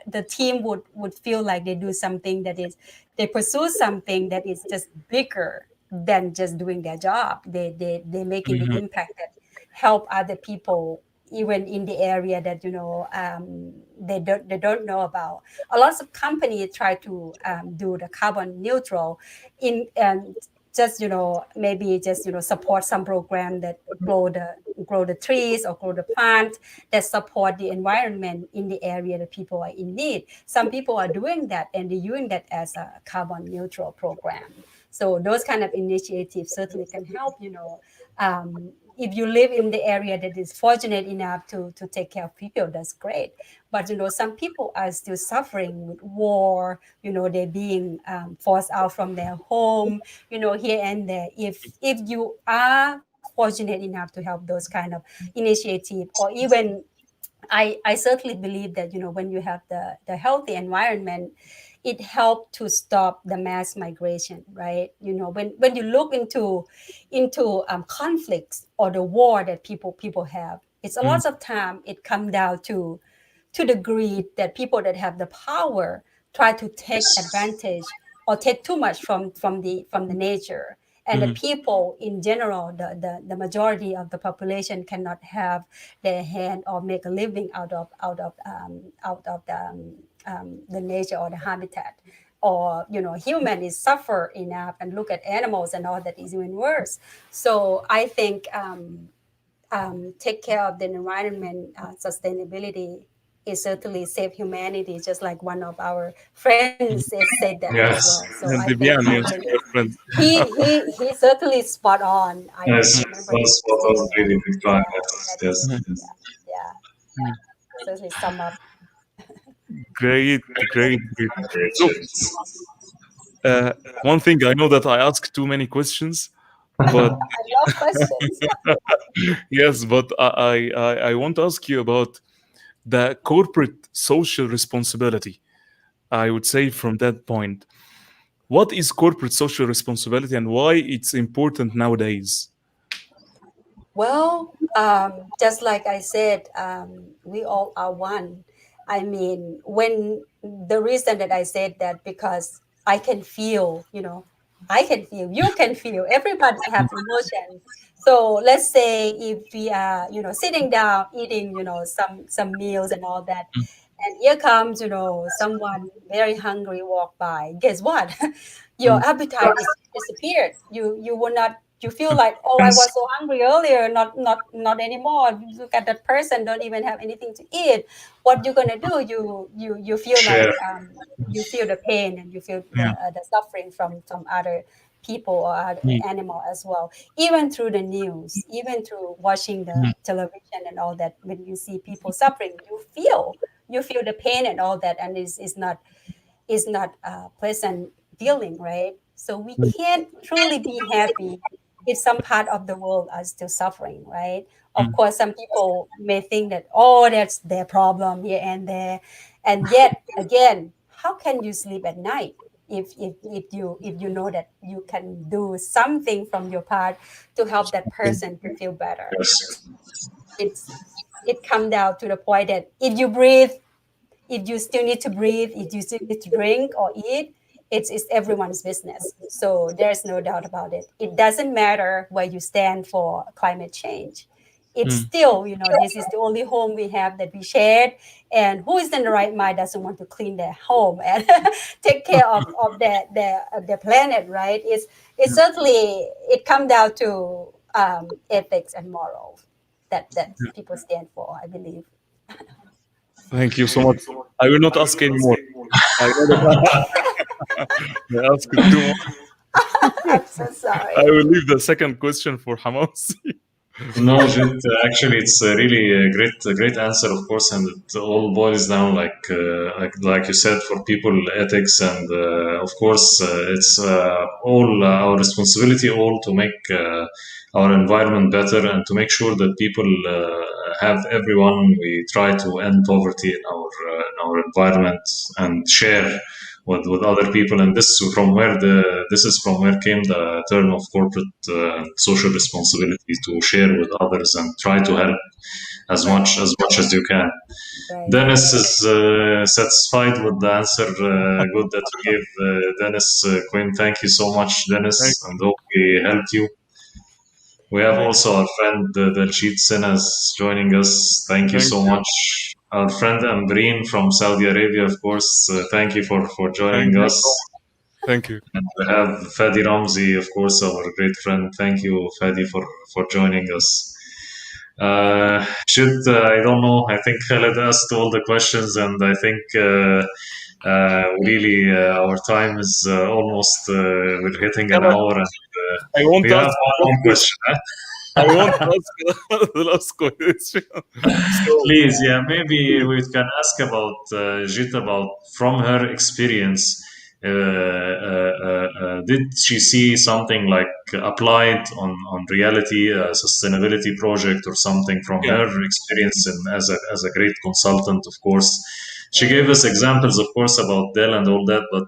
the team would feel like they do something that is, they pursue something that is just bigger than just doing their job. They're making the Mhm. impact that help other people, even in the area that they don't know about. A lot of companies try to do the carbon neutral in just maybe just support some program that grow the grow the trees or grow the plant that support the environment in the area that people are in need. Some people are doing that, and they're doing that as a carbon neutral program. So those kind of initiatives certainly can help. If you live in the area that is fortunate enough to take care of people, that's great. But some people are still suffering with war. They're being forced out from their home. Here and there. If you are fortunate enough to help those kind of initiative, or even I certainly believe that when you have the healthy environment, it helped to stop the mass migration, right? When you look into conflicts or the war that people have, it's a Mm, lot of time it come down to the greed that people that have the power try to take Yes. advantage or take too much from the nature. And the mhm, people in general, the majority of the population cannot have their hand or make a living out of the nature or the habitat. Or human is suffer enough, and look at animals and all that is even worse. So I think take care of the environment, sustainability is certainly save humanity, just like one of our friends mhm. said that as well. Yes. So I And think Debian, yes, your friend. he certainly spot on. I Yes. remember him That's what saying was that. really big time. Yeah, Yes. that Yes. Mhm. Yes. yeah, Mhm. certainly sum up. Great, great, great. Great So, shift. uh, one thing I know that I ask too many questions, but I love questions. yes, but I want to ask you about the corporate social responsibility. I would say from that point, what is corporate social responsibility and why it's important nowadays? Well, just like I said, we all are one. I mean, when the reason that I said that, because I can feel, I can feel, you can feel, everybody have emotions. So let's say if we are, sitting down eating, some meals and all that, and here comes, someone very hungry walk by. Guess what? Your Mm, appetite is disappeared. You will not. You feel like, oh, I Yes. was so hungry earlier, not anymore. Look at that person, don't even have anything to eat. What you gonna do? You feel Share. like you feel the pain, and you feel yeah. the suffering from some other people or other Mm, animal as well. Even through the news, even through watching the mm, television and all that, when you see people suffering, you feel the pain and all that, and it's not is not a pleasant feeling, right? So we can't truly be happy if some part of the world are still suffering, right? Of course, some people may think that, oh, that's their problem here and there. And yet again, how can you sleep at night if you know that you can do something from your part to help that person to feel better? Yes. It's it come down to the point that if you breathe, if you still need to breathe, if you still need to drink or eat, it's everyone's business. So there's no doubt about it. It doesn't matter where you stand for climate change. It's still, this is the only home we have that we shared. And who is in the right mind doesn't want to clean their home and take care of their planet, right? It's certainly, it comes down to ethics and morals that people stand for, I believe. Thank you so much. I will not ask anymore. I know that I asked too much. I'm so I sorry. will leave the second question for Hamas. No, Jit, actually, it's a really a great answer, of course, and it all boils down, like you said, for people, ethics, and of course, it's all our responsibility, all to make our environment better and to make sure that people have everyone. We try to end poverty in our environment and share with other people, and this is from where came the term of corporate social responsibility, to share with others and try to help Right, as much as you can. right. Dennis is satisfied with the answer. Good that you gave, Dennis. Quinn, thank you so much, Dennis, Thank, and hope we helped you. We have thank, also our friend Jit Sinas joining us. Thank you thank so you. much. Our friend Ambreen from Saudi Arabia, of course. Thank you for Thank joining you us. so much. Thank you. And we have Fadi Ramzi, of course, our great friend. Thank you, Fadi, for joining us. I don't know. I think Khaled asked all the questions, and I think really our time is almost, we're hitting an Can hour, and I want we to have ask one more question. Huh? I want to ask the last question. So, Please, yeah, maybe we can ask about Jit, about from her experience. Did she see something like applied on reality, a sustainability project or something from yeah, her experience and as a great consultant, of course? She Right. gave us examples, of course, about Dell and all that, but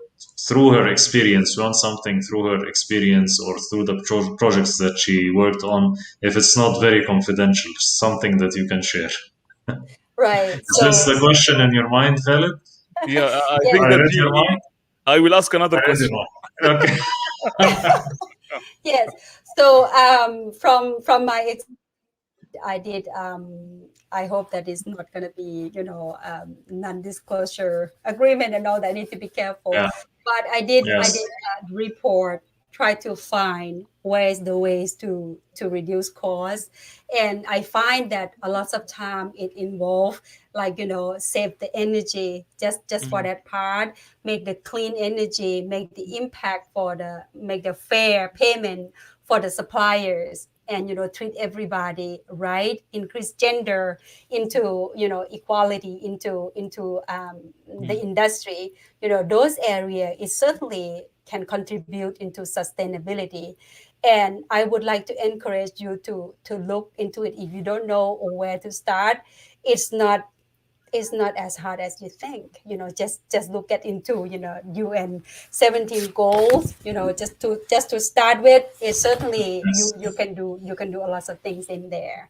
through her experience, we want something through her experience or through the projects that she worked on. If it's not very confidential, something that you can share. Right. Is this So the question in your mind, Khaled? yeah. I yes, think I that read your mind. I will ask another I read your question. mind. Okay. yes. So from my I did. I hope that is not going to be, non-disclosure agreement and all that. I need to be careful. Yeah. But I did Yes. report, try to find ways to reduce costs, and I find that a lot of time it involve, like, save the energy just for that part, make the clean energy, make the impact make the fair payment for the suppliers, and treat everybody right, increase gender into, equality into the industry. Those area is certainly can contribute into sustainability, and I would like to encourage you to look into it. If you don't know where to start, it's not it's not as hard as you think. Just look at into, UN 17 goals, just to start with. It's certainly, you Yes. you can do a lot of things in there.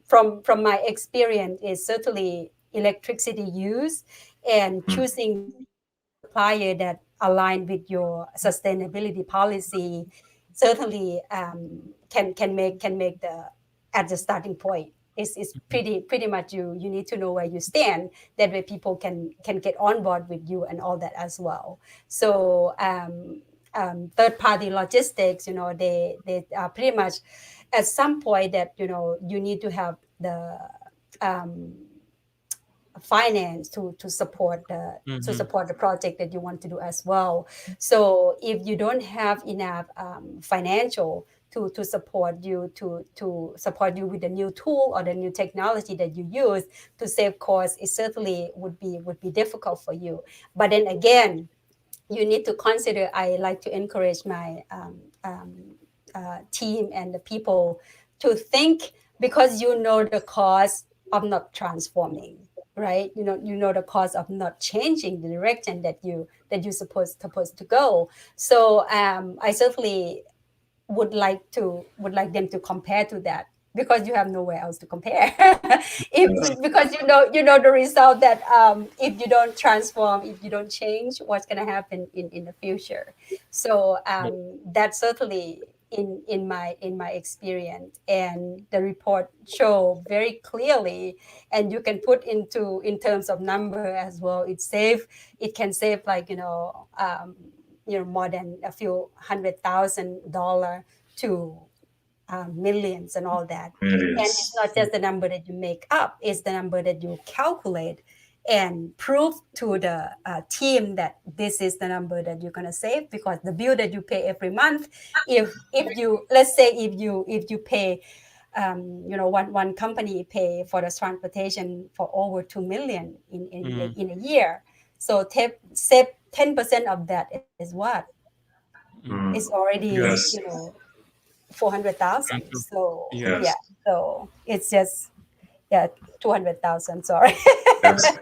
From my experience, is certainly electricity use, and Mm. choosing supplier that align with your sustainability policy, certainly can make the at the starting point. It's pretty much, you need to know where you stand. That way people can get on board with you and all that as well. So third party logistics, they are pretty much at some point that, you need to have the um, finance to support the project that you want to do as well. So if you don't have enough financial to support you, to support you with the new tool or the new technology that you use to save costs, it certainly would be difficult for you. But then again, you need to consider, I like to encourage my team and the people to think, because you know the cost of not transforming, right? You know the cost of not changing the direction that you're supposed to go. So I certainly would like them to compare to that, because you have nowhere else to compare. Because you know the result, that if you don't transform, if you don't change, what's going to happen in the future. So that's certainly in my experience, and the report show very clearly, and you can put in terms of number as well. It can save, like, more than a few $100,000 to millions and all that. And it's not just the number that you make up, it's the number that you calculate and prove to the team that this is the number that you're going to save. Because the bill that you pay every month, if you, let's say, if you pay one company pay for the transportation for over 2 million in a year, so save 10% of that is what? It's already Yes. 400,000. So Yes. so it's just 200,000. Sorry. Yes.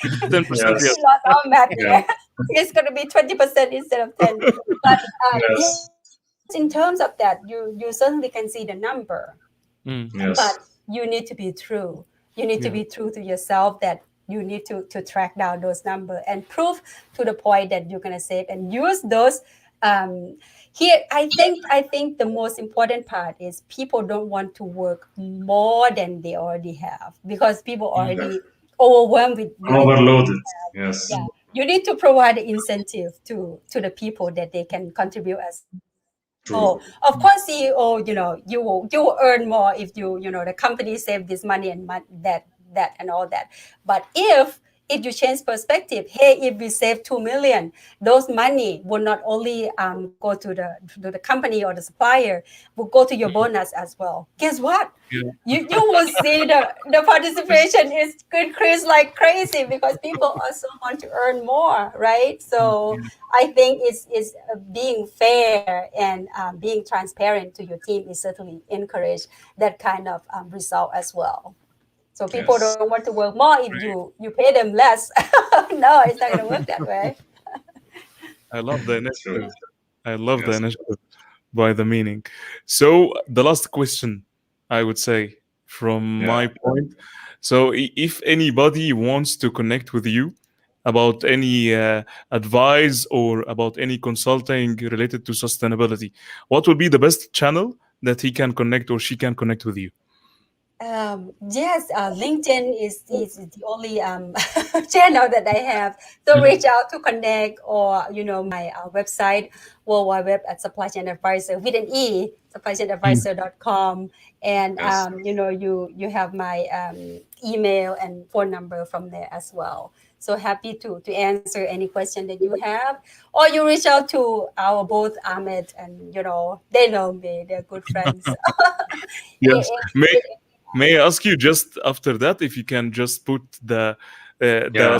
10%. Yes. Yes. Lost our math Yeah. here. It's going to be 20% instead of 10. But Yes. in terms of that, you certainly can see the number. Yes. But you need to be true. You need to be true to yourself, that you need to track down those numbers and prove to the point that you're going to save, and use those. Here, I think the most important part is people don't want to work more than they already have, because people already overwhelmed with Overloaded. Yes. yeah. You need to provide the incentive to the people that they can contribute as. Oh, True. of course, CEO, you will earn more if the company save this money and that and all that. But if you change perspective, hey, if we save 2 million, those money will not only go to the company or the supplier, will go to your bonus as well. Guess what? You will see the participation is increase like crazy, because people also want to earn more, right? So I think it's being fair and being transparent to your team is certainly encourage that kind of result as well. So people Yes. don't want to work more if you pay them less. No, it's not going to work that way. I love the True. initiative. I love the Yes. initiative by the meaning. So the last question, I would say, from Yeah. my point. So if anybody wants to connect with you about any advice or about any consulting related to sustainability, what would be the best channel that he can connect or she can connect with you? Yes, LinkedIn is the only channel that I have. So reach out to connect, or my website, worldwide at Supply Chain Advisor with an E, supplychainadvisor.com. And Yes. you have my email and phone number from there as well. So happy to answer any question that you have, or you reach out to our both Ahmed, and they know me, they're good friends. Yes. May I ask you just after that if you can just put the Yeah.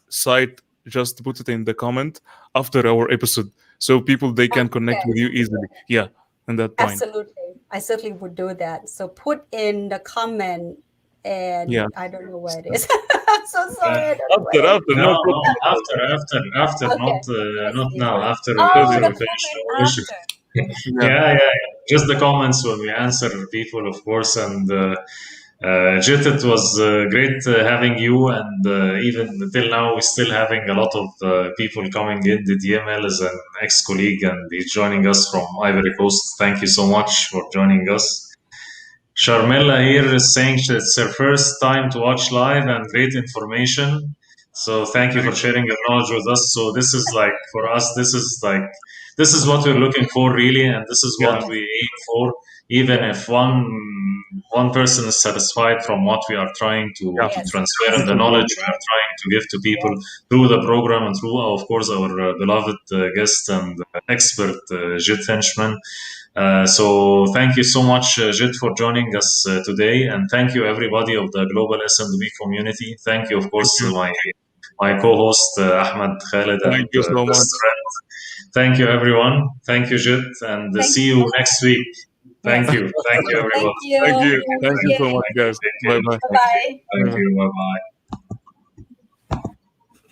site, just put it in the comment after our episode, so people they can connect with you easily. Yeah, in that point. Absolutely. I certainly would do that. So put in the comment, and Yeah. I don't know where it is. I'm so sorry. I don't know After, where it is. after, No, no no. problem. After, Okay. I not see. now. After Oh, we the finish comment our issue. after. Yeah. Yeah. Just the comments when we answer people, of course. And Jit, it was great having you. And even till now, we're still having a lot of people coming in. The DML is an ex-colleague, and he's joining us from Ivory Coast. Thank you so much for joining us. Sharmila here is saying it's her first time to watch live and great information. So thank you for sharing your knowledge with us. So this is like, for us, this is what we're looking for really, and this is what we aim for. Even if one person is satisfied from what we are trying to Yes. transfer, and the knowledge we are trying to give to people through the program, and through, of course, our beloved guest and expert Jit Hinchman. So thank you so much, Jit, for joining us today, and thank you everybody of the global S&OP community. Thank you, of course, you. my co-host Ahmed, Khaled, and Thank you so much. best friend. Thank you, everyone. Thank you, Jit, and Thank see you next week. Thank Yes. you. Thank you, Thank everyone. you. Thank you. Thank you so Yeah. much, guys. Take care. Bye bye. Bye-bye. Thank you. Bye bye.